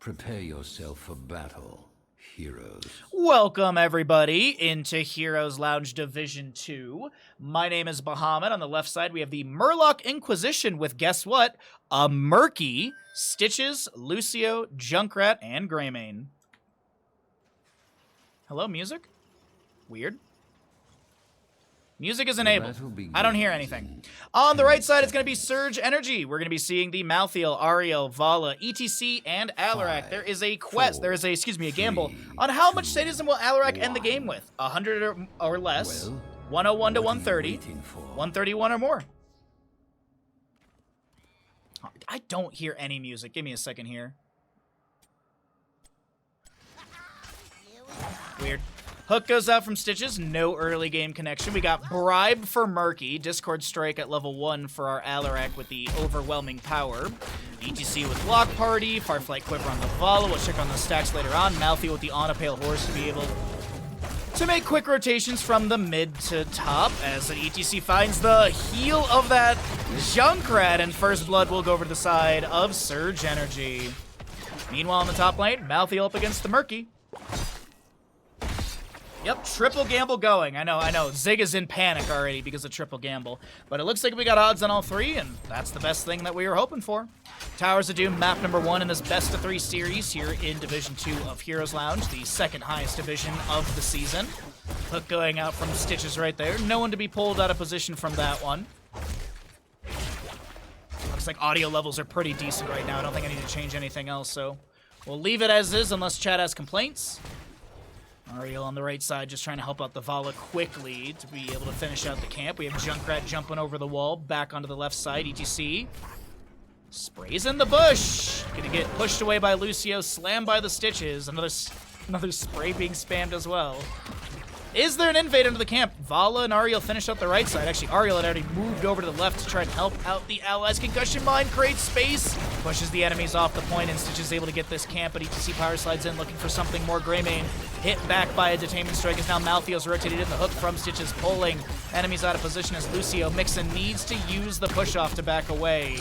Prepare yourself for battle, heroes. Welcome, everybody, into Heroes Lounge Division 2. My name is Bahamut. On the left side, we have the Murloc Inquisition with, guess what? A Murky, Stitches, Lucio, Junkrat, and Greymane. Hello, music? Weird. Music is enabled. I don't hear anything. On the right side, it's going to be Surge Energy. We're going to be seeing the Malthael, Ariel, Vala, ETC, and Alarak. There is a quest, a gamble on how much sadism will Alarak end the game with. 100 or less, 101 to 130, 131 or more. I don't hear any music. Give me a second here. Weird. Hook goes out from Stitches, no early game connection. We got Bribe for Murky, Discord Strike at level 1 for our Alarak with the overwhelming power. ETC with Block Party, Fireflight Quiver on the Vala, we'll check on the stacks later on. Malthael with the On a Pale Horse to be able to make quick rotations from the mid to top as an ETC finds the heel of that Junkrat, and First Blood will go over to the side of Surge Energy. Meanwhile, in the top lane, Malthael up against the Murky. Yep, triple gamble going. I know. Zig is in panic already because of triple gamble. But it looks like we got odds on all three, and that's the best thing that we were hoping for. Towers of Doom, map number 1 in this best of 3 series here in Division 2 of Heroes Lounge, the second highest division of the season. Hook going out from Stitches right there. No one to be pulled out of position from that one. Looks like audio levels are pretty decent right now. I don't think I need to change anything else, so we'll leave it as is unless chat has complaints. Ariel on the right side just trying to help out the Vala quickly to be able to finish out the camp. We have Junkrat jumping over the wall, back onto the left side. ETC sprays in the bush. Gonna get pushed away by Lucio, slammed by the Stitches. Another spray being spammed as well. Is there an invade into the camp? Vala and Ariel finish up the right side. Actually, Ariel had already moved over to the left to try and help out the allies. Concussion Mine creates space, pushes the enemies off the point, and Stitch is able to get this camp, but ETC power slides in looking for something more. Greymane hit back by a Detainment Strike as now Malthael's rotated in. The hook from Stitches pulling enemies out of position as Lucio Mixon needs to use the push-off to back away.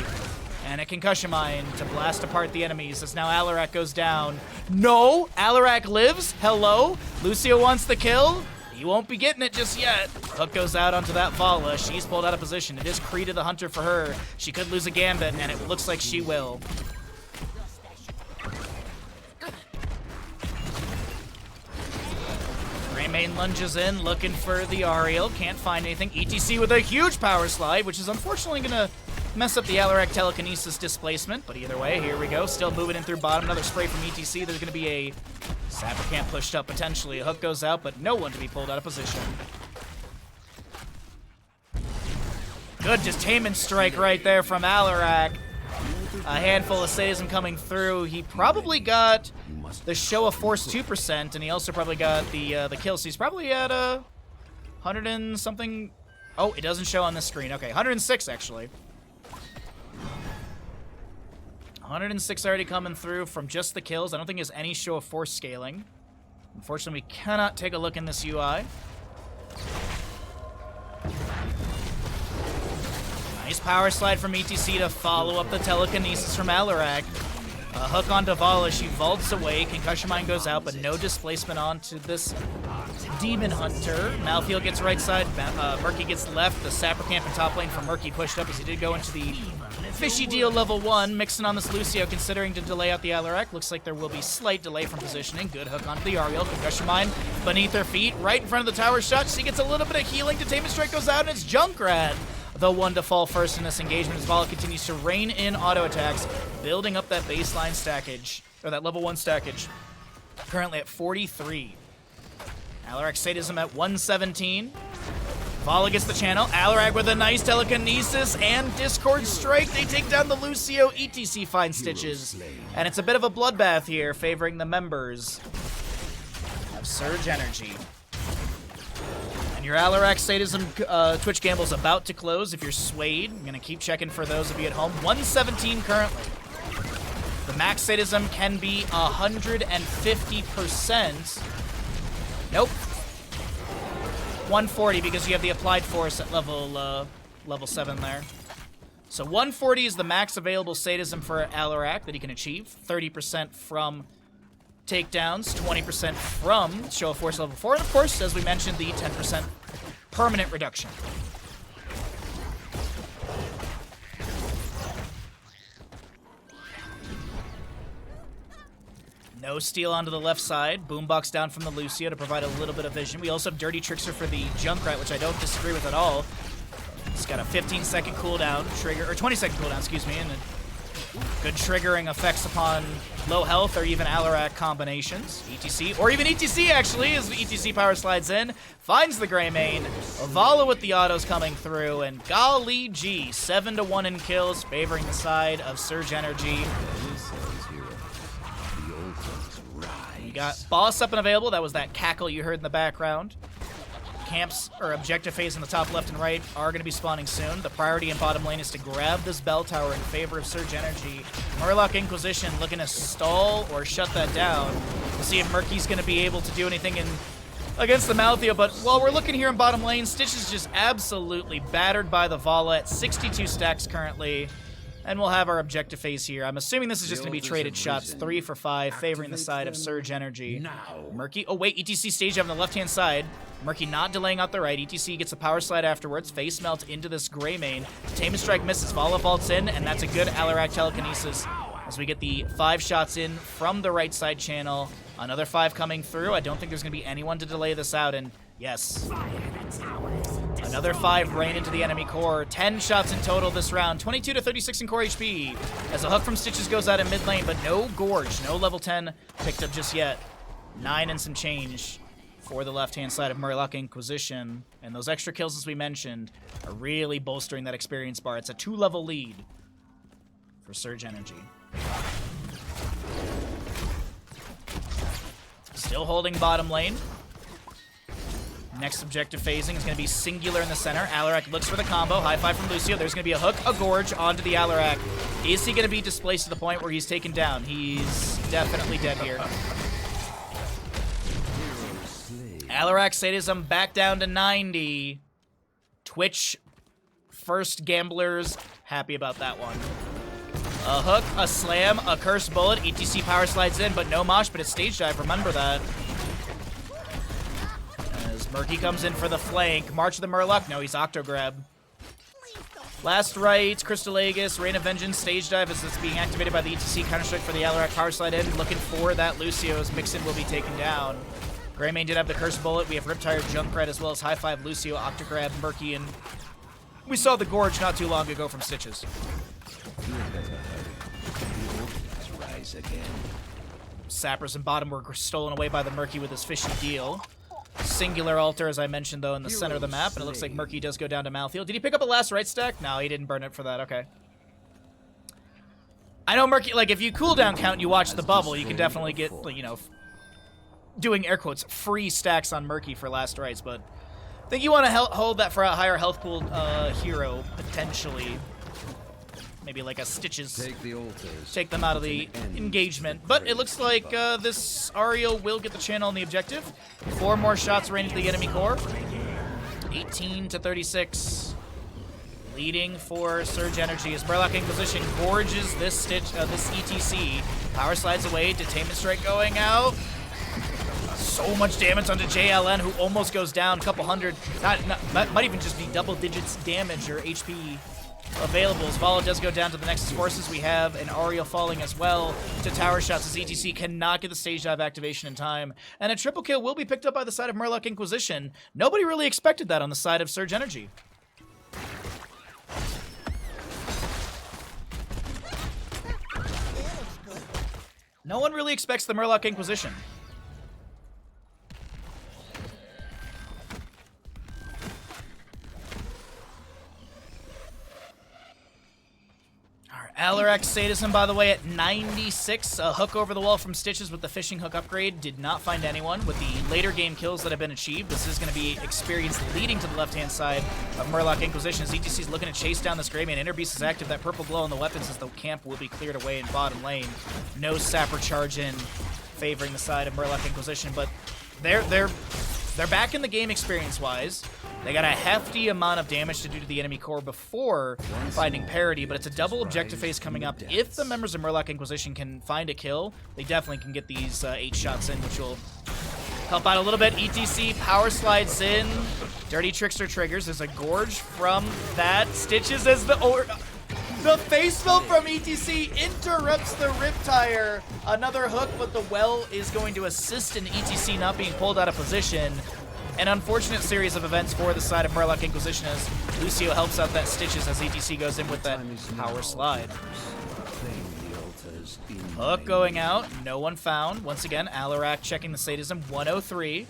And a Concussion Mine to blast apart the enemies as now Alarak goes down. No! Alarak lives? Hello? Lucio wants the kill? He won't be getting it just yet. Hook goes out onto that Vala. She's pulled out of position. It is Krita the Hunter for her. She could lose a Gambit, and it looks like she will. Greymane lunges in, looking for the Ariel. Can't find anything. ETC with a huge power slide, which is unfortunately going to mess up the Alarak telekinesis displacement. But either way, here we go. Still moving in through bottom. Another spray from ETC. There's going to be a Sapper Camp pushed up potentially. A hook goes out, but no one to be pulled out of position. Good Detainment Strike right there from Alarak. A handful of sadism coming through. He probably got the Show of Force 2%, and he also probably got the kill. So he's probably at 100 and something. Oh, it doesn't show on the screen. Okay, 106 actually. 106 already coming through from just the kills. I don't think there's any Show of Force scaling. Unfortunately, we cannot take a look in this UI. Nice power slide from ETC to follow up the telekinesis from Alarak. A hook onto Vala. She vaults away. Concussion Mine goes out, but no displacement onto this Demon Hunter. Malthael gets right side. Murky gets left. The Sapper Camp and top lane from Murky pushed up as he did go into the Fishy Deal level 1. Mixing on this Lucio, considering to delay out the Alarak. Looks like there will be slight delay from positioning. Good hook onto the Ariel. Concussion Mine beneath her feet, right in front of the tower shot. She gets a little bit of healing. Detainment Strike goes out, and it's Junkrat, the one to fall first in this engagement as Vala continues to rain in auto attacks, building up that baseline stackage, or that level 1 stackage. Currently at 43. Alarak sadism at 117. Vala gets the channel. Alarak with a nice telekinesis and Discord Strike. They take down the Lucio. ETC finds Stitches. And it's a bit of a bloodbath here, favoring the members of Surge Energy. And your Alarak sadism Twitch gamble's about to close. If you're swayed, I'm going to keep checking for those of you at home. 117 currently. The max sadism can be 150%. Nope. 140 because you have the applied force at level 7 there. So 140 is the max available sadism for Alarak that he can achieve. 30% from takedowns, 20% from Show of Force level 4, and of course, as we mentioned, the 10% permanent reduction. No steal onto the left side. Boombox down from the Lucio to provide a little bit of vision. We also have Dirty Trickster for the Junkrat, which I don't disagree with at all. It's got a 15-second cooldown, trigger, or 20-second cooldown, excuse me, and good triggering effects upon low health or even Alarak combinations. ETC, or even ETC actually, as the ETC power slides in, finds the Greymane. Ovala with the autos coming through, and golly gee, 7-1 in kills, favoring the side of Surge Energy. We got boss up and available. That was that cackle you heard in the background. Camps, or objective phase in the top left and right, are going to be spawning soon. The priority in bottom lane is to grab this bell tower in favor of Surge Energy. Murloc Inquisition looking to stall or shut that down. We'll see if Murky's going to be able to do anything against the Malthea, but while we're looking here in bottom lane, Stitch is just absolutely battered by the Vala at 62 stacks currently. And we'll have our objective phase here. I'm assuming this is just going to be traded shots, 3 for 5, favoring the side of Surge Energy. Murky, oh wait, ETC stage on the left-hand side. Murky not delaying out the right. ETC gets a power slide afterwards. Face melt into this Greymane. Tame and Strike misses. Vala vaults in, and that's a good Alarak telekinesis as we get the 5 shots in from the right side channel. Another 5 coming through. I don't think there's going to be anyone to delay this out, and yes. Another 5 rain into the enemy core. 10 shots in total this round. 22 to 36 in core HP. As a hook from Stitches goes out in mid lane, but no Gorge. No level 10 picked up just yet. 9 and some change for the left-hand side of Murloc Inquisition. And those extra kills, as we mentioned, are really bolstering that experience bar. It's a 2-level lead for Surge Energy. Still holding bottom lane. Next objective phasing is going to be Singular in the center. Alarak looks for the combo. High five from Lucio. There's going to be a hook, a Gorge onto the Alarak. Is he going to be displaced to the point where he's taken down? He's definitely dead here. Alarak sadism back down to 90. Twitch first gamblers happy about that one. A hook, a slam, a cursed bullet. ETC power slides in, but no mosh, but it's stage dive. Remember that. As Murky comes in for the flank. March of the Murloc. No, he's Octograb. Last right, Crystal Aegis, Rain of Vengeance, stage dive as it's being activated by the ETC counter-strike for the Alarak power slide in. Looking for that Lucio as Mixin will be taken down. Greymane did have the cursed bullet. We have Riptire, Junkrat, as well as High Five, Lucio, Octograb, Murky, and we saw the Gorge not too long ago from Stitches. Sappers and bottom were stolen away by the Murky with his fishy deal. Singular altar, as I mentioned, though, in the center of the map, and it looks like Murky does go down to Malthea. Did he pick up a last right stack? No, he didn't burn it for that. Okay. I know Murky, like, if you cooldown count and you watch the bubble, you can definitely get, you know, doing air quotes, free stacks on Murky for last rights, but I think you want to hold that for a higher health pool hero, potentially. Maybe like a Stitches. Take them out of the engagement. But it looks like this Ariel will get the channel on the objective. 4 more shots rain into the enemy core. 18 to 36. Leading for Surge Energy as Murloc Inquisition gorges this this ETC. Power slides away. Detainment Strike going out. So much damage onto JLN, who almost goes down. Couple hundred. Might even just be double digits damage or HP available as Vala does go down to the Nexus Forces. We have an Ariel falling as well to tower shots as ETC cannot get the stage dive activation in time. And a triple kill will be picked up by the side of Murloc Inquisition. Nobody really expected that on the side of Surge Energy. No one really expects the Murloc Inquisition. Alarak sadism, by the way, at 96. A hook over the wall from Stitches with the fishing hook upgrade. Did not find anyone. With the later game kills that have been achieved, this is going to be experience leading to the left-hand side of Murloc Inquisition. As ETC is looking to chase down this Greymane. Inner Beast is active. That purple glow on the weapons as the camp will be cleared away in bottom lane. No Sapper charge in, favoring the side of Murloc Inquisition. But they're back in the game experience-wise. They got a hefty amount of damage to do to the enemy core before finding parity, but it's a double objective phase coming up. If the members of Murloc Inquisition can find a kill, they definitely can get these 8 shots in, which will help out a little bit. ETC power slides in. Dirty Trickster triggers. There's a Gorge from that. Stitches as the face melt from ETC interrupts the Riptire. Another hook, but the well is going to assist in ETC not being pulled out of position. An unfortunate series of events for the side of Murloc Inquisition as Lucio helps out that Stitches as ETC goes in with that power slide. Hook going out, no one found. Once again, Alarak checking the sadism, 103.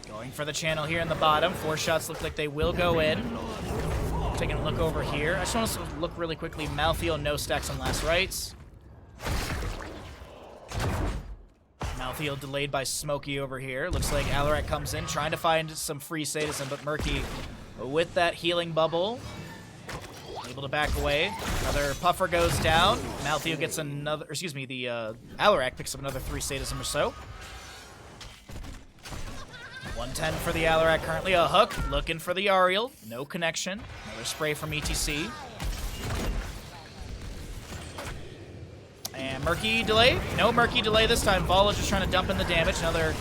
Going for the channel here in the bottom. 4 shots look like they will go in. Taking a look over here. I just want to look really quickly. Malthael, no stacks on last rights. Malthael delayed by Smokey over here. Looks like Alarak comes in, trying to find some free sadism, but Murky with that healing bubble, able to back away. Another puffer goes down. Malthael gets another, excuse me, the Alarak picks up another 3 sadism or so. 110 for the Alarak currently. A hook, looking for the Ariel. No connection. Another spray from ETC. And Murky delay. No Murky delay this time. Vala just trying to dump in the damage. Another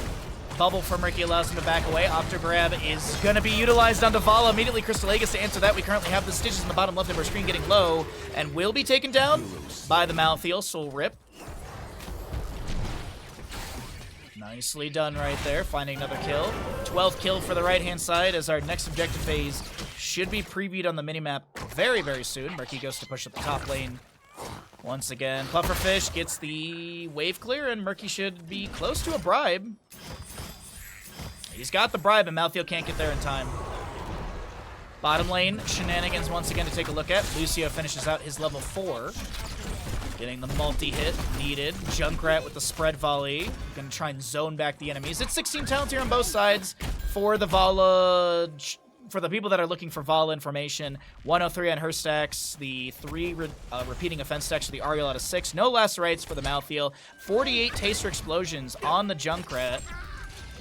bubble for Murky allows him to back away. Octograb is going to be utilized onto Vala. Immediately Crystal Aegis to answer that. We currently have the Stitches in the bottom left of our screen getting low and will be taken down by the Malthael. Soul Rip. Nicely done right there, finding another kill. 12th kill for the right-hand side as our next objective phase should be previewed on the minimap very, very soon. Murky goes to push up the top lane once again. Pufferfish gets the wave clear, and Murky should be close to a bribe. He's got the bribe, and Malthael can't get there in time. Bottom lane, shenanigans once again to take a look at. Lucio finishes out his level 4. Getting the multi-hit needed. Junkrat with the spread volley. Gonna try and zone back the enemies. It's 16 talents here on both sides for the Vala. For the people that are looking for Vala information, 103 on her stacks. The 3 repeating offense stacks for the Ariel out of 6. No lacerates for the Malthael. 48 taster explosions on the Junkrat.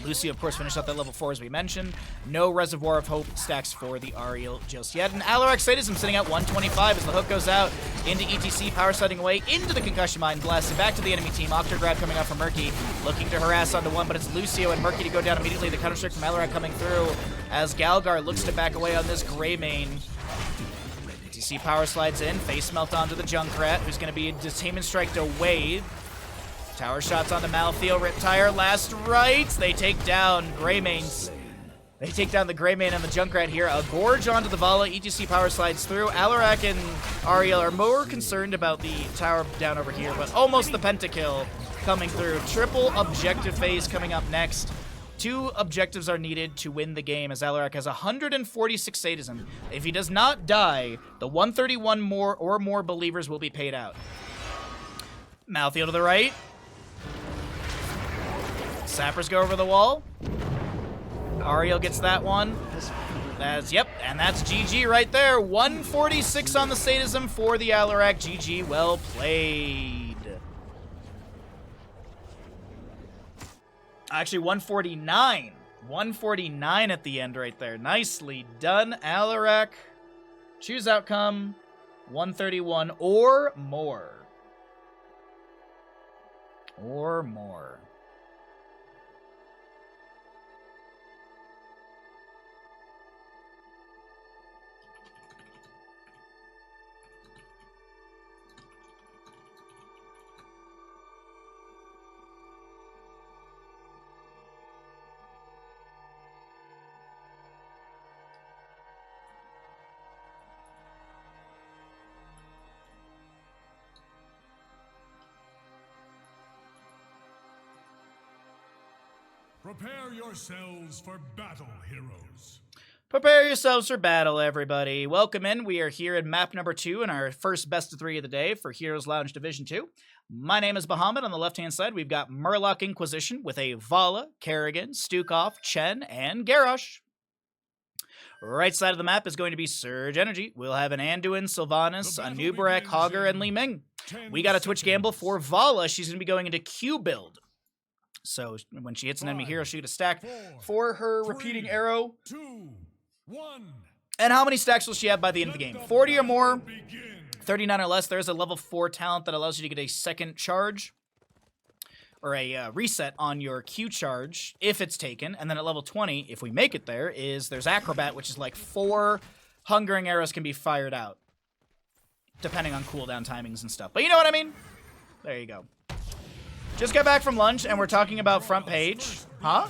Lucio, of course, finished out that level 4 as we mentioned. No Reservoir of Hope stacks for the Ariel just yet. And Alarak Sadism sitting at 125 as the hook goes out into ETC, power sliding away into the Concussion Mine, blasted back to the enemy team. Octograb coming out from Murky, looking to harass onto one, but it's Lucio and Murky to go down immediately. The counter strike from Alarak coming through as Galgar looks to back away on this Greymane. ETC power slides in, face melt onto the Junkrat, who's going to be Detainment Striked away. Tower shots on the Malthael, Riptire, last rights. They take down Greymanes. They take down the Greymane and the Junkrat here. A Gorge onto the Vala, ETC power slides through. Alarak and Ariel are more concerned about the tower down over here, but almost the pentakill coming through. Triple objective phase coming up next. 2 objectives are needed to win the game as Alarak has 146 sadism. If he does not die, the 131 more believers will be paid out. Malthael to the right. Sappers go over the wall. Ariel gets that one. Yep, and that's GG right there. 146 on the sadism for the Alarak. GG, well played. Actually, 149. 149 at the end right there. Nicely done, Alarak. Choose outcome 131 or more. Or more. Prepare yourselves for battle, heroes. Prepare yourselves for battle, everybody. Welcome in. We are here in map number 2 in our first best of 3 of the day for Heroes Lounge Division 2. My name is Bahamut. On the left-hand side, we've got Murloc Inquisition with a Vala, Kerrigan, Stukov, Chen, and Garrosh. Right side of the map is going to be Surge Energy. We'll have an Anduin, Sylvanas, a Nubarak, Hogger, and Li Ming. We got a Twitch gamble for Vala. She's going to be going into Q build. So when she hits an enemy hero, she get a stack 4, for her repeating 3, arrow. 2, 1. And how many stacks will she have by the end of the game? 40 or more, Begin. 39 or less. There's a level 4 talent that allows you to get a second charge or a reset on your Q charge if it's taken. And then at level 20, if we make it there, there's Acrobat, which is like 4 hungering arrows can be fired out, depending on cooldown timings and stuff. But you know what I mean? There you go. Just got back from lunch, and we're talking about front page. Huh?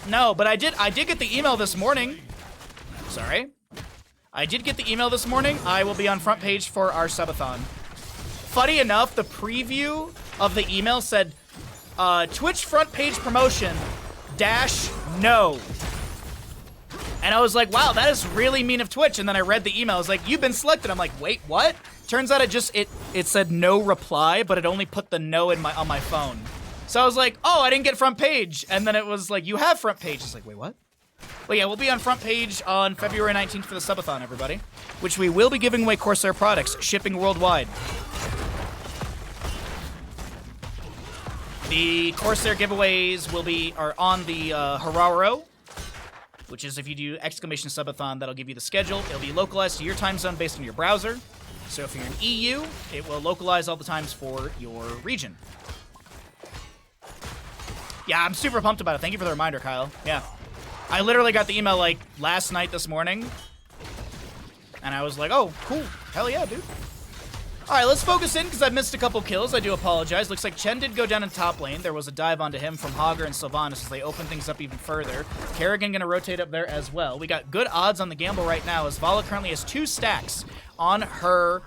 No, but I did get the email this morning. Sorry. I did get the email this morning. I will be on front page for our subathon. Funny enough, the preview of the email said, Twitch front page promotion -no. And I was like, wow, that is really mean of Twitch. And then I read the email. I was like, you've been selected. I'm like, wait, what? Turns out it said no reply, but it only put the no on my phone. So I was like, oh, I didn't get front page. And then it was like, you have front page. It's like, wait, what? But yeah, we'll be on front page on February 19th for the subathon, everybody. Which we will be giving away Corsair products, shipping worldwide. The Corsair giveaways are on the Hararo, which is if you do exclamation subathon, that'll give you the schedule. It'll be localized to your time zone based on your browser. So if you're in EU, it will localize all the times for your region. Yeah, I'm super pumped about it. Thank you for the reminder, Kyle. Yeah. I literally got the email like last night this morning. And I was like, oh, cool. Hell yeah, dude. All right, let's focus in because I missed a couple kills. I do apologize. Looks like Chen did go down in top lane. There was a dive onto him from Hogger and Sylvanas as they open things up even further. Kerrigan going to rotate up there as well. We got good odds on the gamble right now as Vala currently has 2 stacks on her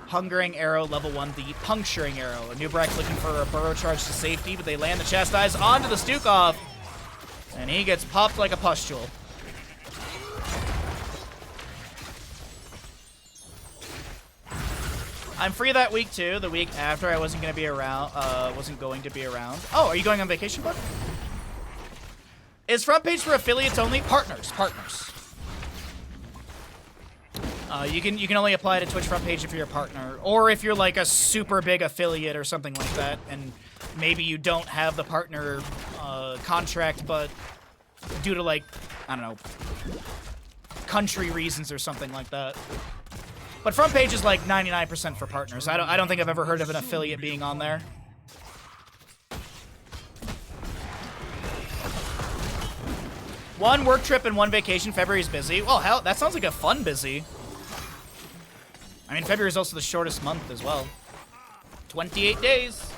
hungering arrow, level 1, the puncturing arrow. Nubrak looking for a burrow charge to safety, but they land the chastise onto the Stukov, and he gets popped like a pustule. I'm free that week too. The week after I wasn't going to be around. Oh, are you going on vacation, bud? Is front page for affiliates only? Partners. You can only apply to Twitch front page if you're a partner, or if you're like a super big affiliate or something like that, and maybe you don't have the partner contract, but due to like, I don't know, country reasons or something like that. But front page is like 99% for partners. I don't think I've ever heard of an affiliate being on there. One work trip and 1 vacation. February's busy. Well, hell, that sounds like a fun busy. I mean, February is also the shortest month as well. 28 days.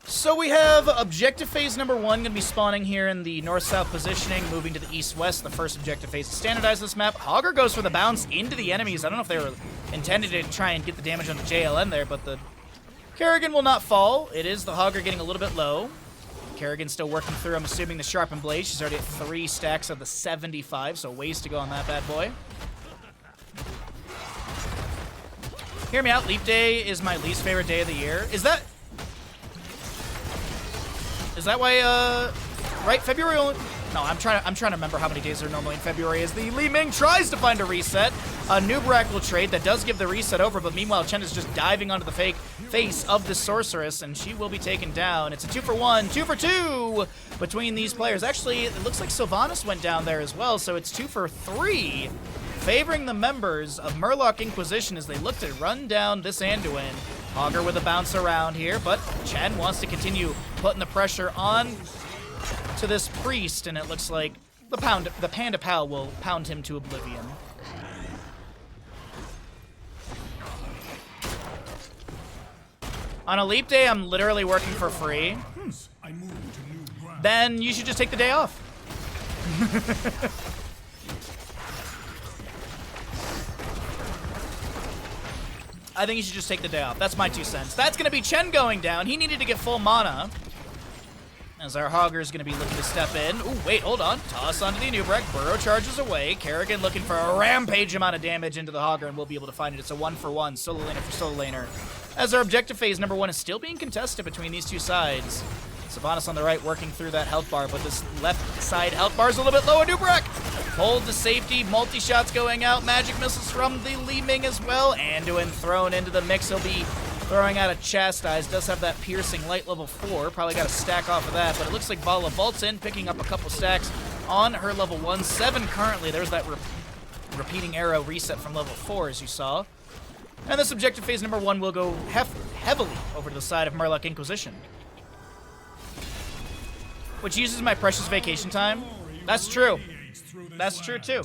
So we have objective phase number 1 going to be spawning here in the north-south positioning, moving to the east-west. The first objective phase to standardize this map. Hogger goes for the bounce into the enemies. I don't know if they were intended to try and get the damage on the JLN there, but the Kerrigan will not fall. It is the Hogger getting a little bit low. Kerrigan still working through, I'm assuming, the sharpened blade. She's already at 3 stacks of the 75, so ways to go on that bad boy. Hear me out, Leap Day is my least favorite day of the year. Is that why, right, February only? No, I'm trying to remember how many days there normally in February as the Li Ming tries to find a reset. A Nubrak will trade that does give the reset over, but meanwhile Chen is just diving onto the fake face of the sorceress, and she will be taken down. It's a 2-for-1, 2-for-2 between these players. Actually, it looks like Sylvanas went down there as well, so it's 2-for-3, favoring the members of Murloc Inquisition as they look to run down this Anduin. Hogger with a bounce around here, but Chen wants to continue putting the pressure on to this priest, and it looks like the Panda Pal will pound him to oblivion. On a Leap Day, I'm literally working for free. Then you should just take the day off. I think you should just take the day off. That's my 2 cents. That's going to be Chen going down. He needed to get full mana. As our Hogger is going to be looking to step in. Ooh, wait, hold on. Toss onto the Nubrak. Burrow charges away. Kerrigan looking for a rampage amount of damage into the Hogger, and we'll be able to find it. It's a 1-for-1. Solo laner for solo laner. As our objective phase number 1 is still being contested between these 2 sides. Sylvanas on the right working through that health bar, but this left side health bar is a little bit lower. Nubrak hold to safety. Multi-shots going out. Magic missiles from the Li Ming as well. Anduin thrown into the mix. He'll be Throwing out a Chastise, does have that piercing light level 4. Probably got a stack off of that, but it looks like Vala vaults in, picking up a couple stacks on her level 1. 7 currently. There's that repeating arrow reset from level 4, as you saw. And this objective phase number 1 will go heavily over to the side of Murloc Inquisition, which uses my precious vacation time. That's true. That's true too.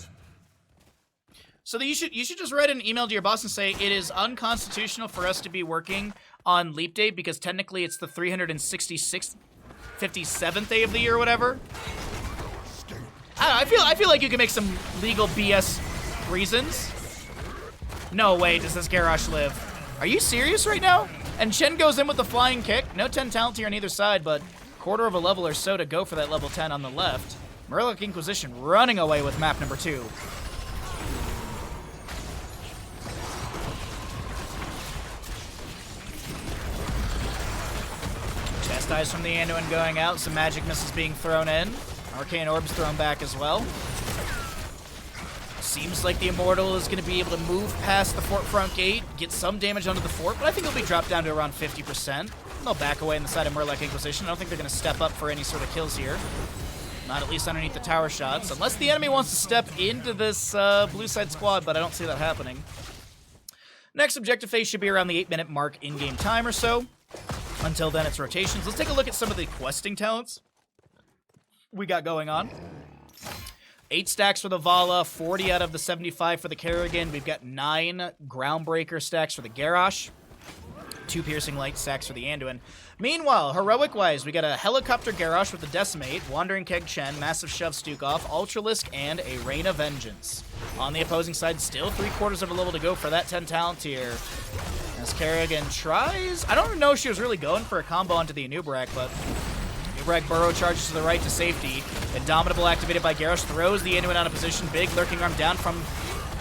So you should just write an email to your boss and say it is unconstitutional for us to be working on leap day because technically it's the 366th, 57th day of the year or whatever. I feel like you can make some legal BS reasons. No way does this Garrosh live. Are you serious right now? And Chen goes in with the flying kick. No 10 talent here on either side, but quarter of a level or so to go for that level 10 on the left. Murloc Inquisition running away with map number 2. Chastise from the Anduin going out. Some magic missiles being thrown in. Arcane Orbs thrown back as well. Seems like the Immortal is going to be able to move past the fort front gate, get some damage onto the fort, but I think it'll be dropped down to around 50%. They'll back away on the side of Murloc Inquisition. I don't think they're going to step up for any sort of kills here. Not at least underneath the tower shots, unless the enemy wants to step into this blue side squad, but I don't see that happening. Next objective phase should be around the 8-minute mark in-game time or so. Until then, it's rotations. Let's take a look at some of the questing talents we got going on. 8 stacks for the Vala, 40 out of the 75 for the Kerrigan. We've got 9 Groundbreaker stacks for the Garrosh, 2 Piercing Light stacks for the Anduin. Meanwhile, heroic-wise, we got a Helicopter Garrosh with the Decimate, Wandering Keg Chen, Massive Shove Stukov, Ultralisk, and a Rain of Vengeance. On the opposing side, still 3/4 of a level to go for that 10 talent tier. As Kerrigan tries... I don't even know if she was really going for a combo onto the Anub'arak, but... Anub'arak burrow charges to the right to safety. Indomitable activated by Garrosh, throws the Anduin out of position. Big lurking arm down from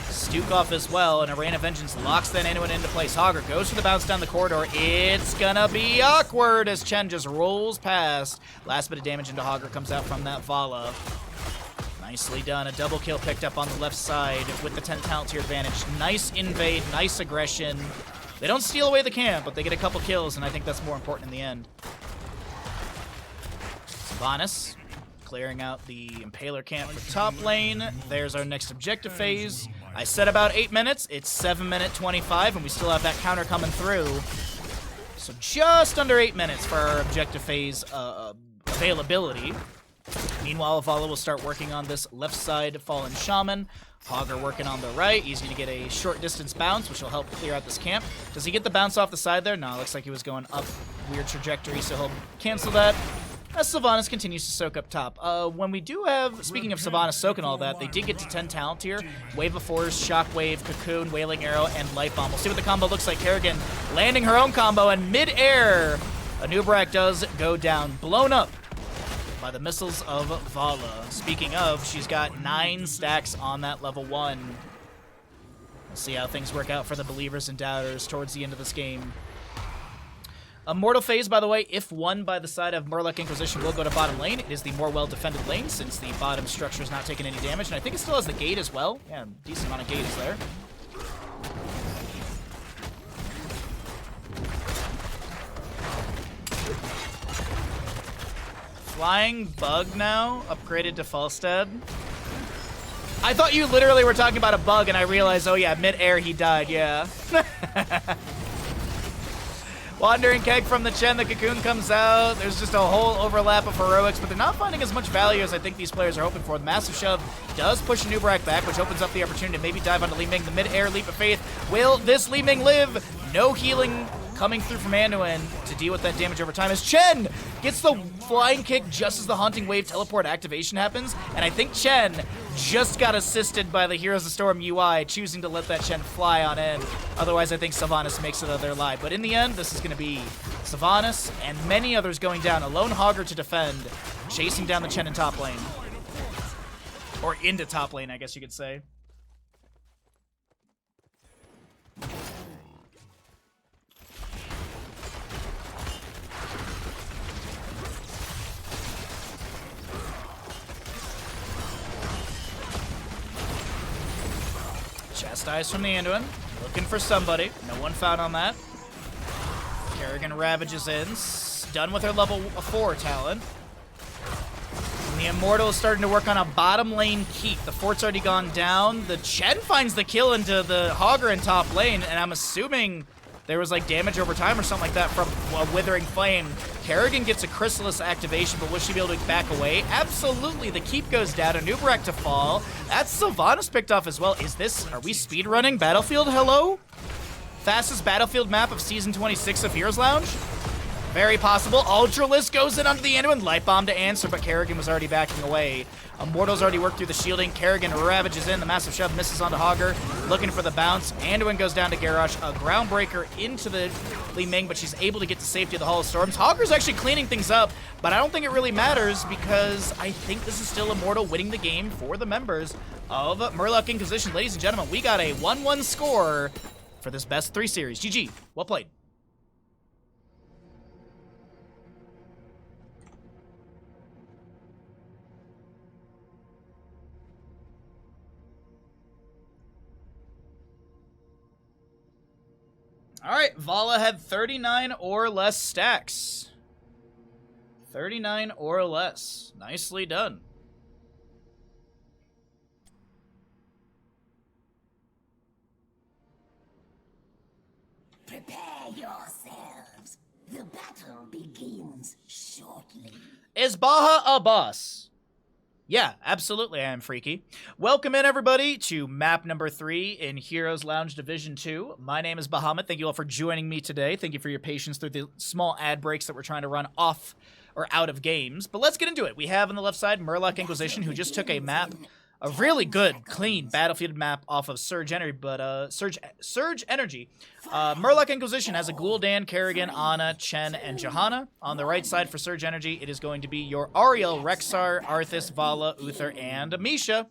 Stukov as well, and a Rain of Vengeance locks that Anduin into place. Hogger goes for the bounce down the corridor. It's gonna be awkward as Chen just rolls past. Last bit of damage into Hogger comes out from that Vala. Nicely done. A double kill picked up on the left side with the 10 talent tier advantage. Nice invade, nice aggression. They don't steal away the camp, but they get a couple kills, and I think that's more important in the end. Sylvanas clearing out the Impaler camp for top lane. There's our next objective phase. I said about 8 minutes. It's 7-minute 25, and we still have that counter coming through. So just under 8 minutes for our objective phase availability. Meanwhile, Vala will start working on this left side Fallen Shaman. Hogger working on the right. He's going to get a short distance bounce, which will help clear out this camp. Does he get the bounce off the side there? No, looks like he was going up. Weird trajectory, so he'll cancel that. As Sylvanas continues to soak up top. When we do have, speaking of Sylvanas soaking all that, they did get to 10 talent here. Wave of Force, Shockwave, Cocoon, Wailing Arrow, and Light Bomb. We'll see what the combo looks like. Kerrigan landing her own combo, and mid-air, Anub'arak does go down. Blown up by the missiles of Vala. Speaking of, she's got 9 stacks on that level 1. We'll see how things work out for the believers and doubters towards the end of this game. Immortal phase, by the way, if won by the side of Murloc Inquisition, will go to bottom lane. It is the more well-defended lane since the bottom structure is not taking any damage, and I think it still has the gate as well. Yeah, decent amount of gate is there. Flying Bug now, upgraded to Falstad. I thought you literally were talking about a bug, and I realized, oh yeah, mid-air he died, yeah. Wandering Keg from the Chen, the Cocoon comes out. There's just a whole overlap of heroics, but they're not finding as much value as I think these players are hoping for. The Massive Shove does push Anub'arak back, which opens up the opportunity to maybe dive onto Li Ming. The mid-air Leap of Faith. Will this Li Ming live? No healing coming through from Anduin to deal with that damage over time as Chen gets the flying kick just as the Haunting Wave teleport activation happens, and I think Chen just got assisted by the Heroes of Storm UI, choosing to let that Chen fly on in. Otherwise, I think Sylvanas makes it out there live. But in the end, this is going to be Sylvanas and many others going down. A lone Hogger to defend, chasing down the Chen in top lane. Or into top lane, I guess you could say. Chastise from the Anduin, looking for somebody. No one found on that. Kerrigan ravages in, done with her level 4 talent. And the Immortal is starting to work on a bottom lane keep. The fort's already gone down. The Chen finds the kill into the Hogger in top lane, and I'm assuming there was like damage over time or something like that from a Withering Flame. Kerrigan gets a Chrysalis activation, but will she be able to back away? Absolutely. The keep goes down. A Nubarak to fall. That's Sylvanas picked off as well. Are we speedrunning Battlefield? Hello? Fastest Battlefield map of Season 26 of Heroes Lounge? Very possible. Ultralisk goes in onto the Anduin. Light Bomb to answer, but Kerrigan was already backing away. Immortal's already worked through the shielding. Kerrigan ravages in. The massive shove misses onto Hogger. Looking for the bounce. Anduin goes down to Garrosh. A Groundbreaker into the Li Ming, but she's able to get to safety of the Hall of Storms. Hogger's actually cleaning things up, but I don't think it really matters because I think this is still Immortal winning the game for the members of Murloc Inquisition. Ladies and gentlemen, we got a 1-1 score for this best 3 series. GG. Well played. All right, Vala had 39 or less stacks. 39 or less. Nicely done. Prepare yourselves. The battle begins shortly. Is Baha a boss? Yeah, absolutely I am, Freaky. Welcome in, everybody, to map number 3 in Heroes Lounge Division 2. My name is Bahamut. Thank you all for joining me today. Thank you for your patience through the small ad breaks that we're trying to run off or out of games. But let's get into it. We have on the left side Murloc Inquisition, who just took a map, a really good, clean Battlefield map off of Surge Energy, but Surge Energy. Murloc Inquisition has a Gul'dan, Kerrigan, Ana, Chen, and Johanna. On the right side for Surge Energy, it is going to be your Ariel, Rexxar, Arthas, Vala, Uther, and Misha.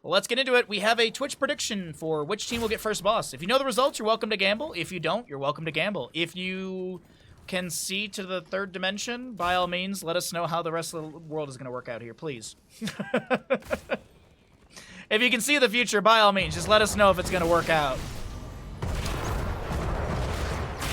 Let's get into it. We have a Twitch prediction for which team will get first boss. If you know the results, you're welcome to gamble. If you don't, you're welcome to gamble. If you can see to the 3rd dimension, by all means, let us know how the rest of the world is going to work out here, please. If you can see the future, by all means, just let us know if it's going to work out.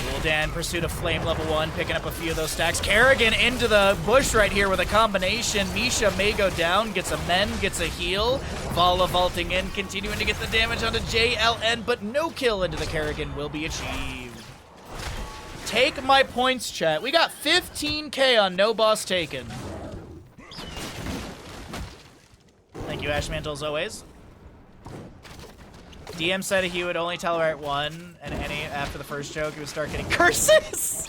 Gul'dan, Pursuit of Flame level 1, picking up a few of those stacks. Kerrigan into the bush right here with a combination. Misha may go down, gets a mend, gets a heal. Vala vaulting in, continuing to get the damage onto JLN, but no kill into the Kerrigan will be achieved. Take my points, chat. We got 15K on no boss taken. Thank you, Ashmantle, as always. DM said he would only tolerate 1, and any after the first joke, he would start getting curses!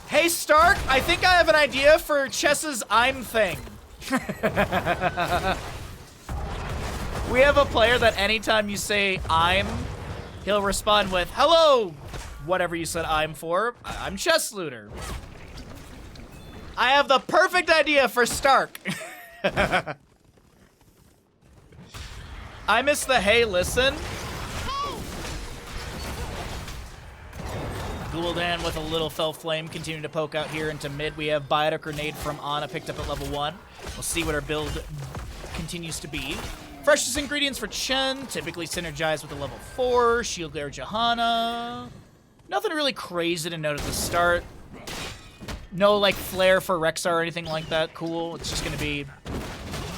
Hey, Stark, I think I have an idea for Chess's I'm thing. We have a player that anytime you say I'm, he'll respond with, hello, whatever you said I'm for. I'm Chess Looter. I have the perfect idea for Stark. I miss the hey, listen. Gul'dan with a little fell flame continuing to poke out here into mid. We have Biotic Grenade from Ana picked up at level 1. We'll see what our build continues to be. Freshest ingredients for Chen, typically synergized with the level 4. Shield Glare Johanna. Nothing really crazy to note at the start. No, like, flare for Rexxar or anything like that. Cool. It's just going to be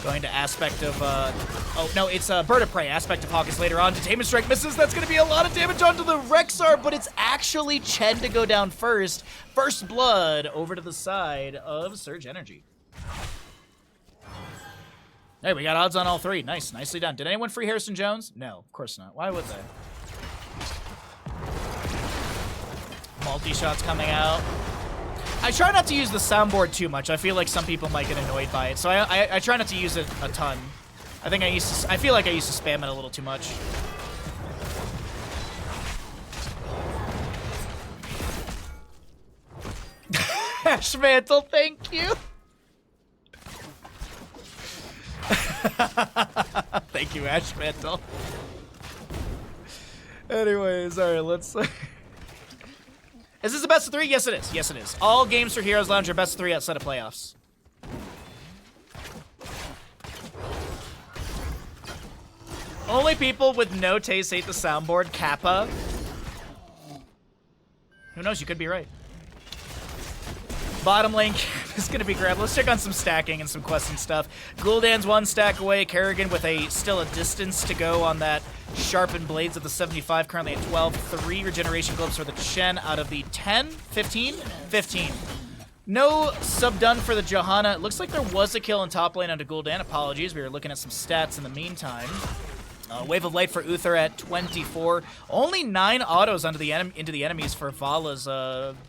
going to aspect of, oh, no, it's Bird of Prey. Aspect of Hawkins later on. Detainment Strike misses. That's going to be a lot of damage onto the Rexxar, but it's actually Chen to go down first. First blood over to the side of Surge Energy. Hey, we got odds on all 3. Nice. Nicely done. Did anyone free Harrison Jones? No, of course not. Why would they? Multi-shots coming out. I try not to use the soundboard too much. I feel like some people might get annoyed by it, so I try not to use it a ton. I feel like I used to spam it a little too much. Ashmantle, thank you. Thank you, Ashmantle. Anyways, all right, let's... Is this a best of 3? Yes, it is. Yes, it is. All games for Heroes Lounge are best of 3 outside of playoffs. Only people with no taste hate the soundboard. Kappa. Who knows? You could be right. Bottom lane is going to be grabbed. Let's check on some stacking and some questing stuff. Gul'dan's 1 stack away. Kerrigan with still a distance to go on that sharpened blades of the 75, currently at 12. 3 regeneration globes for the Chen out of the 10, 15, 15. No sub done for the Johanna. It looks like there was a kill in top lane onto Gul'dan. Apologies, we were looking at some stats in the meantime. Wave of Light for Uther at 24. Only 9 autos into the enemies for Vala's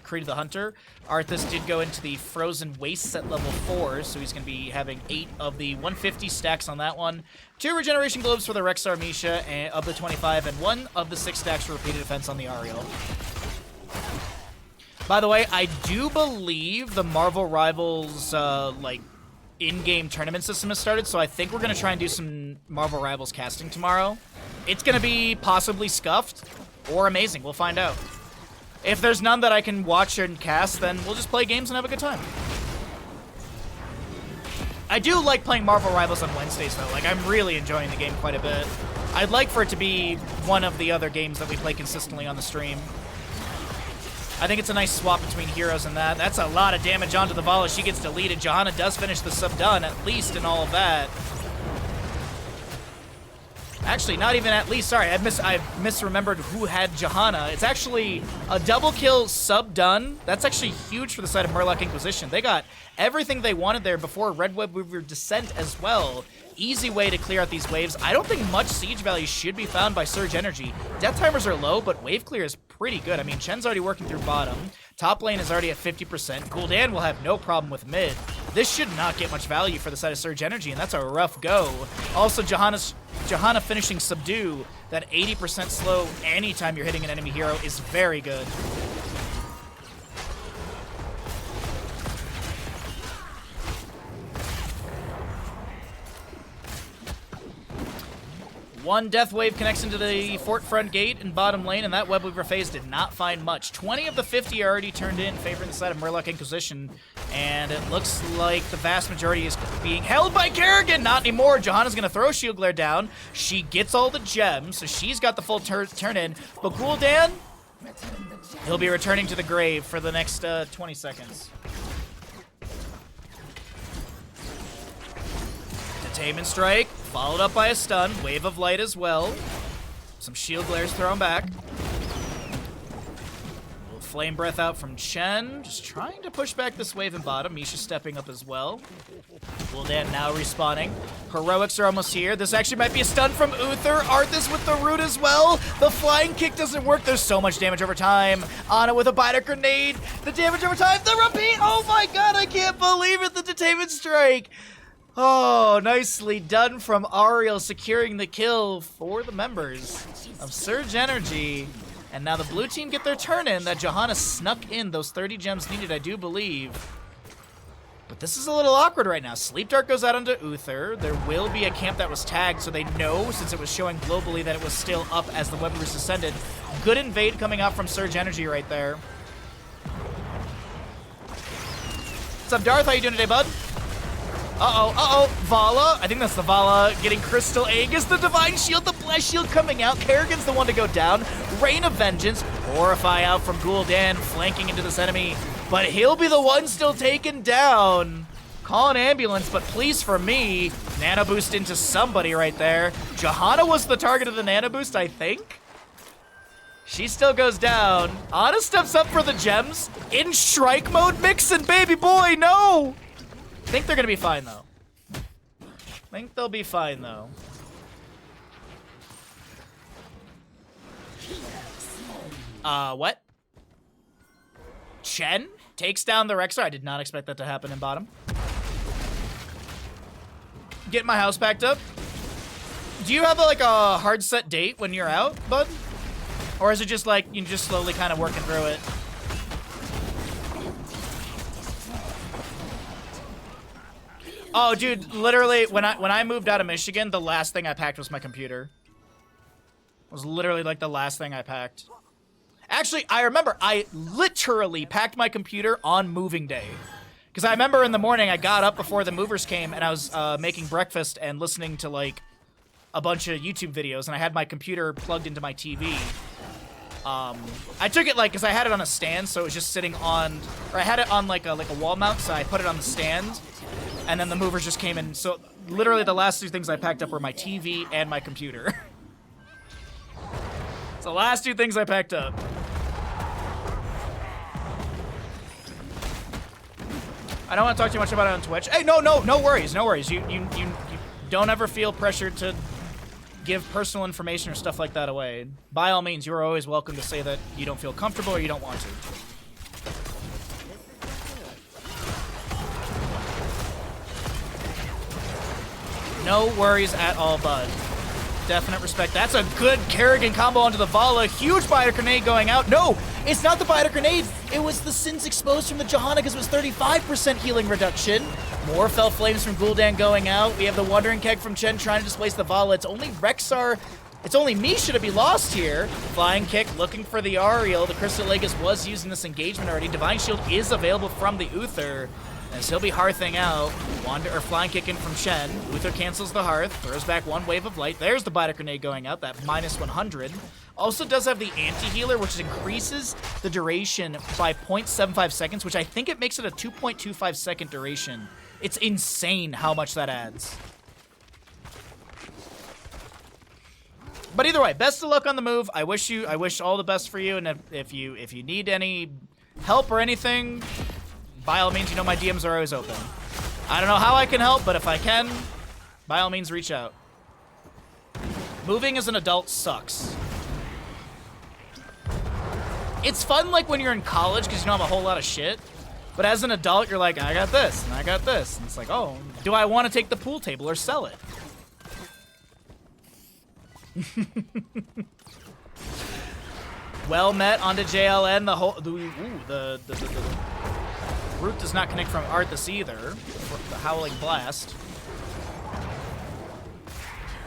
Creed of the Hunter. Arthas did go into the Frozen Wastes at level 4, so he's going to be having 8 of the 150 stacks on that one. 2 regeneration globes for the Rexar Misha of the 25, and 1 of the 6 stacks for repeated defense on the Ariel. By the way, I do believe the Marvel Rivals, in-game tournament system has started, so I think we're going to try and do some Marvel Rivals casting tomorrow. It's going to be possibly scuffed or amazing. We'll find out. If there's none that I can watch and cast, then we'll just play games and have a good time. I do like playing Marvel Rivals on Wednesdays, though. Like, I'm really enjoying the game quite a bit. I'd like for it to be one of the other games that we play consistently on the stream. I think it's a nice swap between heroes and that. That's a lot of damage onto the Vala. She gets deleted. Johanna does finish the sub done, at least, in all of that. Actually, not even at least. Sorry, I misremembered who had Johanna. It's actually a double kill sub done. That's actually huge for the side of Murloc Inquisition. They got everything they wanted there before Red Web Weaver Descent as well. Easy way to clear out these waves. I don't think much siege value should be found by Surge Energy. Death timers are low, but wave clear is pretty good. I mean, Chen's already working through bottom. Top lane is already at 50%. Gul'dan will have no problem with mid. This should not get much value for the side of Surge Energy, and that's a rough go. Also, Johanna finishing Subdue, that 80% slow anytime you're hitting an enemy hero is very good. One death wave connects into the fort front gate in bottom lane, and that Web Weaver phase did not find much. 20 of the 50 are already turned in, favoring the side of Murloc Inquisition, and it looks like the vast majority is being held by Kerrigan. Not anymore. Johanna's going to throw Shield Glare down. She gets all the gems, so she's got the full turn in. But Gul'dan, he'll be returning to the grave for the next 20 seconds. Detainment Strike, followed up by a stun. Wave of Light as well. Some Shield Glares thrown back. Little Flame Breath out from Chen. Just trying to push back this wave in bottom. Misha stepping up as well. Gul'dan now respawning. Heroics are almost here. This actually might be a stun from Uther. Arthas with the root as well. The flying kick doesn't work. There's so much damage over time. Ana with a Biter Grenade. The damage over time. The repeat. Oh my god, I can't believe it. The Detainment Strike. Oh, nicely done from Ariel, securing the kill for the members of Surge Energy. And now the blue team get their turn in. That Johanna snuck in those 30 gems needed, I do believe. But this is a little awkward right now. Sleep Dart goes out onto Uther. There will be a camp that was tagged, so they know, since it was showing globally, that it was still up as the Web Weavers descended. Good invade coming out from Surge Energy right there. What's up, Darth? How you doing today, bud? Vala. I think that's the Vala getting Crystal Aegis, the Divine Shield, the Blessed Shield coming out. Kerrigan's the one to go down. Rain of Vengeance. Horrify out from Gul'dan, flanking into this enemy. But he'll be the one still taken down. Call an ambulance, but please for me. Nano Boost into somebody right there. Johanna was the target of the Nano Boost, I think. She still goes down. Ana steps up for the gems. In strike mode, Mixin, baby boy, no! I think they're gonna be fine, though. I think they'll be fine, though. What? Chen takes down the Rexar. I did not expect that to happen in bottom. Get my house packed up. Do you have, like, a hard set date when you're out, bud? Or is it just, like, you're just slowly kind of working through it? Oh, dude, literally, when I moved out of Michigan, the last thing I packed was my computer. It was literally, like, the last thing I packed. Actually, I remember, I literally packed my computer on moving day. Because I remember in the morning, I got up before the movers came, and I was making breakfast and listening to, like, a bunch of YouTube videos, and I had my computer plugged into my TV. I took it like, because I had it on a stand, so it was just sitting on, or I had it on like a wall mount, so I put it on the stand, and then the movers just came in. So literally the last 2 things I packed up were my TV and my computer. It's the last 2 things I packed up. I don't want to talk too much about it on Twitch. Hey, no worries, no worries. You don't ever feel pressured to give personal information or stuff like that away. By all means, you are always welcome to say that you don't feel comfortable or you don't want to. No worries at all, bud. Definite respect. That's a good Kerrigan combo onto the Vala. Huge Biter Grenade going out. No, it's not the Biter Grenade. It was the Sins Exposed from the Johanna because it was 35% healing reduction. More Fell Flames from Gul'dan going out. We have the Wandering Keg from Chen trying to displace the Vala. It's only Rexar. It's only Misha to be lost here. Flying Kick looking for the Ariel. The Crystal Aegis was using this engagement already. Divine Shield is available from the Uther. As he'll be hearthing out. Flying Kick in from Chen. Uther cancels the hearth. Throws back 1 wave of light. There's the Biter Grenade going out. That minus 100. Also does have the anti-healer, which increases the duration by 0.75 seconds, which I think it makes it a 2.25 second duration. It's insane how much that adds. But either way, best of luck on the move. I wish all the best for you, and if you need any help or anything, by all means, you know my DMs are always open. I don't know how I can help, but if I can, by all means, reach out. Moving as an adult sucks. It's fun like when you're in college because you don't have a whole lot of shit. But as an adult, you're like, I got this, and I got this. And it's like, oh, do I want to take the pool table or sell it? Well met onto JLN. The whole, the root does not connect from Arthas either. The Howling Blast.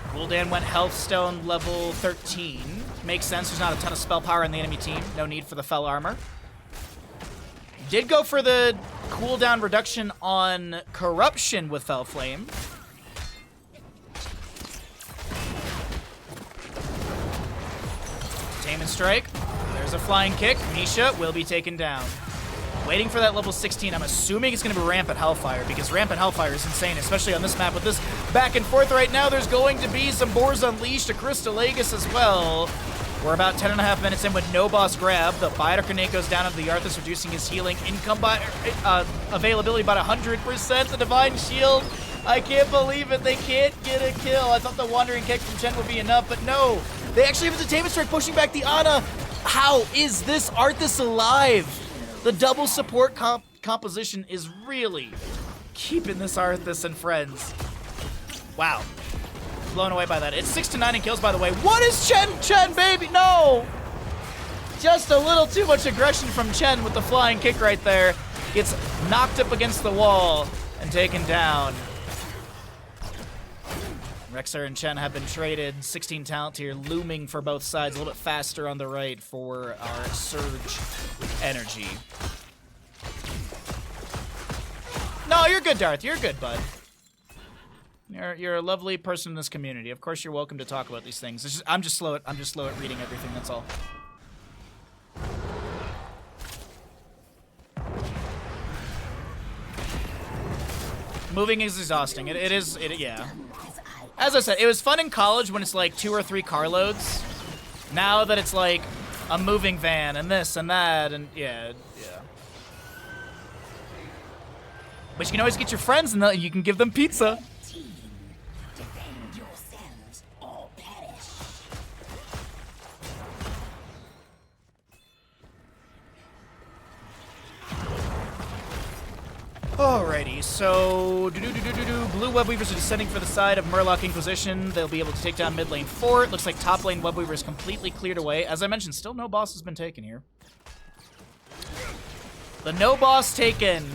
Gul'dan went Healthstone level 13. Makes sense, there's not a ton of spell power in the enemy team. No need for the Fell Armor. Did go for the cooldown reduction on Corruption with Fell Flame. Tame and Strike. There's a Flying Kick. Misha will be taken down. Waiting for that level 16. I'm assuming it's going to be Rampant Hellfire, because Rampant Hellfire is insane, especially on this map. With this back and forth right now, there's going to be some Boars Unleashed, a Crystal Aegis as well. We're about 10.5 minutes in with no boss grab. The Biter Grenade goes down into the Arthas, reducing his healing income by availability by 100%. The Divine Shield, I can't believe it. They can't get a kill. I thought the Wandering Kick from Chen would be enough, but no. They actually have a Detainment Strike pushing back the Ana. How is this Arthas alive? The double support composition is really keeping this Arthas and friends. Wow. Blown away by that. It's 6 to 9 in kills, by the way. What is Chen, baby? No! Just a little too much aggression from Chen with the Flying Kick right there. Gets knocked up against the wall and taken down. Rexar and Chen have been traded. 16 talent tier looming for both sides. A little bit faster on the right for our Surge energy. No, you're good, Darth. You're good, bud. You're a lovely person in this community. Of course, you're welcome to talk about these things. It's just, I'm just slow at reading everything. That's all. Moving is exhausting. It is. Yeah. As I said, it was fun in college when it's like 2 or 3 carloads. Now that it's like a moving van and this and that and yeah. But you can always get your friends and you can give them pizza. Defend yourselves or perish. Alrighty, so Blue Web Weavers are descending for the side of Murloc Inquisition. They'll be able to take down mid lane 4. It looks like top lane Web Weaver is completely cleared away. As I mentioned, still no boss has been taken here. The no boss taken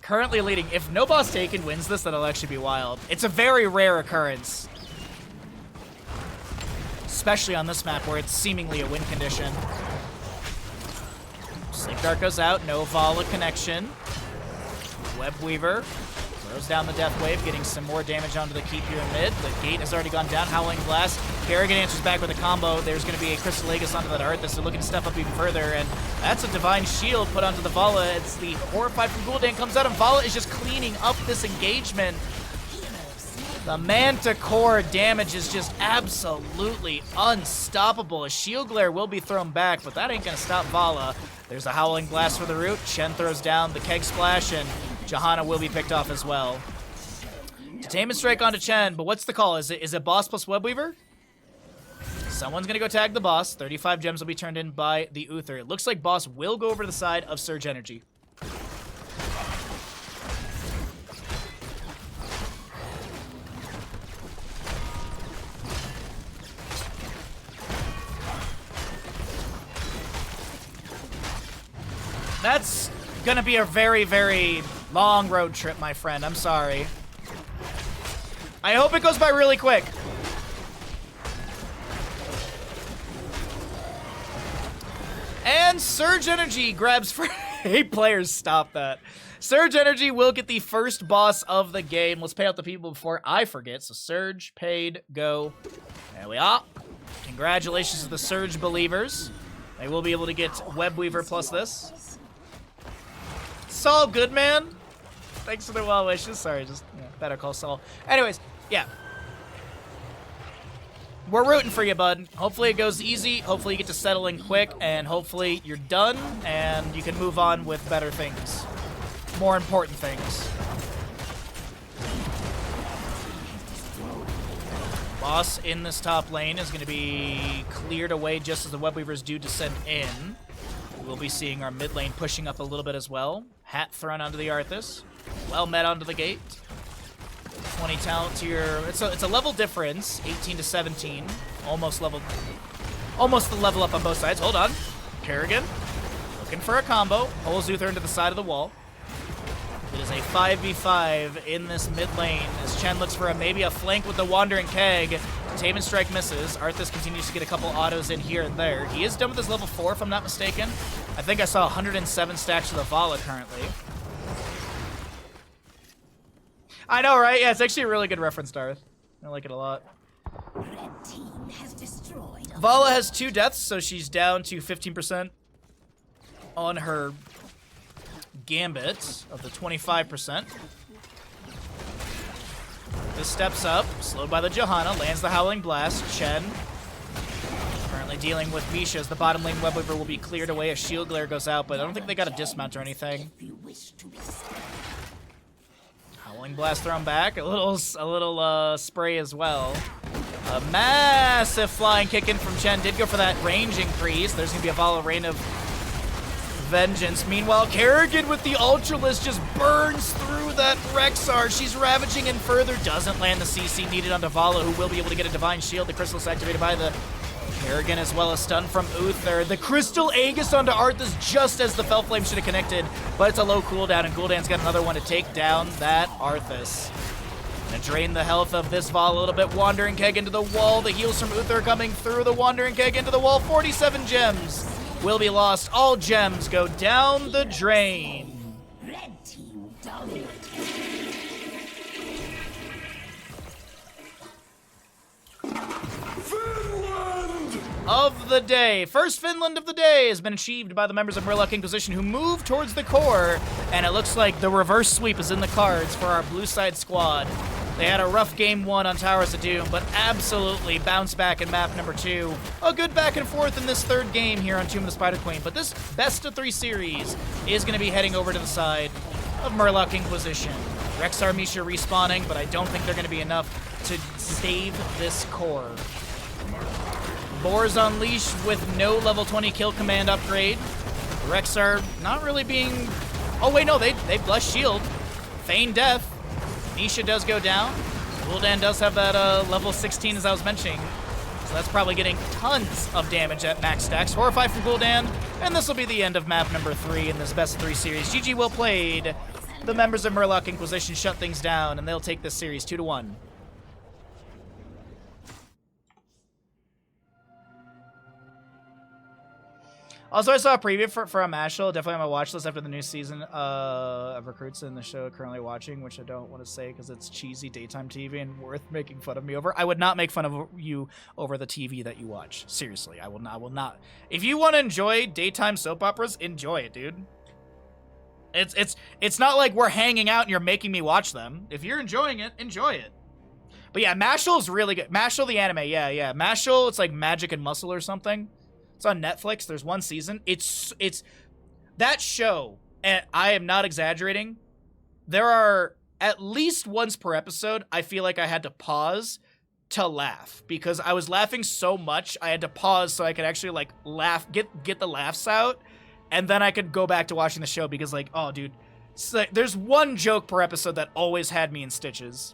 currently leading. If no boss taken wins this, that'll actually be wild. It's a very rare occurrence. Especially on this map where it's seemingly a win condition. Sleep Dart goes out, no Vala connection. Web Weaver Throws down the Death Wave, getting some more damage onto the keep here in mid. The gate has already gone down. Howling Blast. Kerrigan answers back with a combo. There's going to be a Crystal Aegis onto that Arthas. They're looking to step up even further, and that's a Divine Shield put onto the Vala. It's the Horrified from Gul'dan comes out, and Vala is just cleaning up this engagement. The Manticore damage is just absolutely unstoppable. A Shield Glare will be thrown back, but that ain't going to stop Vala. There's a Howling Blast for the root. Chen throws down the Keg Splash, and Johanna will be picked off as well. Detainment Strike onto Chen, but what's the call? Is it boss plus Webweaver? Someone's going to go tag the boss. 35 gems will be turned in by the Uther. It looks like boss will go over to the side of Surge Energy. That's gonna be a very, very long road trip, my friend. I'm sorry. I hope it goes by really quick. And Surge Energy grabs for... Hey, players, stop that. Surge Energy will get the first boss of the game. Let's pay out the people before I forget. So Surge, paid, go. There we are. Congratulations to the Surge believers. They will be able to get Webweaver plus this. Saul Goodman, thanks for the well wishes. Sorry, just Better Call Saul. Anyways, yeah. We're rooting for you, bud. Hopefully it goes easy. Hopefully you get to settle in quick, and hopefully you're done and you can move on with better things. More important things. Boss in this top lane is going to be cleared away just as the Webweavers do descend in. We'll be seeing our mid lane pushing up a little bit as well. Hat thrown onto the Arthas. Well met onto the gate. 20 talent to your... It's a level difference. 18 to 17. Almost the level up on both sides. Hold on. Kerrigan looking for a combo. Pulls Uther into the side of the wall. It is a 5v5 in this mid lane as Chen looks for maybe a flank with the Wandering Keg. Containment Strike misses. Arthas continues to get a couple autos in here and there. He is done with his level 4 if I'm not mistaken. I think I saw 107 stacks to the Vala currently. I know, right? Yeah, it's actually a really good reference, Darth. I like it a lot. Red team has destroyed. Vala has 2 deaths, so she's down to 15% on her Gambit of the 25%. This steps up, slowed by the Johanna, lands the Howling Blast. Chen currently dealing with Misha as the bottom lane Webweaver will be cleared away. A Shield Glare goes out, but I don't think they got a dismount or anything. Howling Blast thrown back, a little spray as well. A massive flying kick in from Chen did go for that range increase. There's gonna be a Vala Rain of Vengeance. Meanwhile, Kerrigan with the Ultralisk just burns through that Rexar. She's ravaging in further. Doesn't land the CC needed onto Vala, who will be able to get a Divine Shield. The Crystal's activated by the Kerrigan, as well as stun from Uther. The Crystal Aegis onto Arthas just as the Fel Flame should have connected, but it's a low cooldown, and Gul'dan's got another one to take down that Arthas. Gonna drain the health of this Vala a little bit. Wandering Keg into the wall. The heals from Uther coming through. The Wandering Keg into the wall. 47 gems will be lost. All gems go down the drain. Red team dominated. Of the day. First Finland of the day has been achieved by the members of Murloc Inquisition, who move towards the core, and it looks like the reverse sweep is in the cards for our blue side squad. They had a rough game 1 on Towers of Doom, but absolutely bounced back in map number 2. A good back and forth in this third game here on Tomb of the Spider Queen, but this best of 3 series is going to be heading over to the side of Murloc Inquisition. Rexar Misha respawning, but I don't think they're going to be enough to save this core. Boars on leash with no level 20 kill command upgrade. Rexar not really being... Oh wait, no, they blush shield. Feign death. Nisha does go down. Gul'dan does have that level 16 as I was mentioning. So that's probably getting tons of damage at max stacks. Horrify from Gul'dan. And this will be the end of map number 3 in this best of 3 series. GG well played. The members of Murloc Inquisition shut things down, and they'll take this series 2-1. Also, I saw a preview for a Mashal. Definitely on my watch list after the new season of Recruits in the show currently watching, which I don't want to say because it's cheesy daytime TV and worth making fun of me over. I would not make fun of you over the TV that you watch. Seriously, I will not. If you want to enjoy daytime soap operas, enjoy it, dude. It's not like we're hanging out and you're making me watch them. If you're enjoying it, enjoy it. But yeah, Mashal's really good. Mashal the anime, yeah. Mashal, it's like Magic and Muscle or something. It's on Netflix. There's one season. It's that show, and I am not exaggerating. There are at least once per episode, I feel like I had to pause to laugh because I was laughing so much. I had to pause so I could actually like laugh, get the laughs out, and then I could go back to watching the show because like, oh dude, there's one joke per episode that always had me in stitches.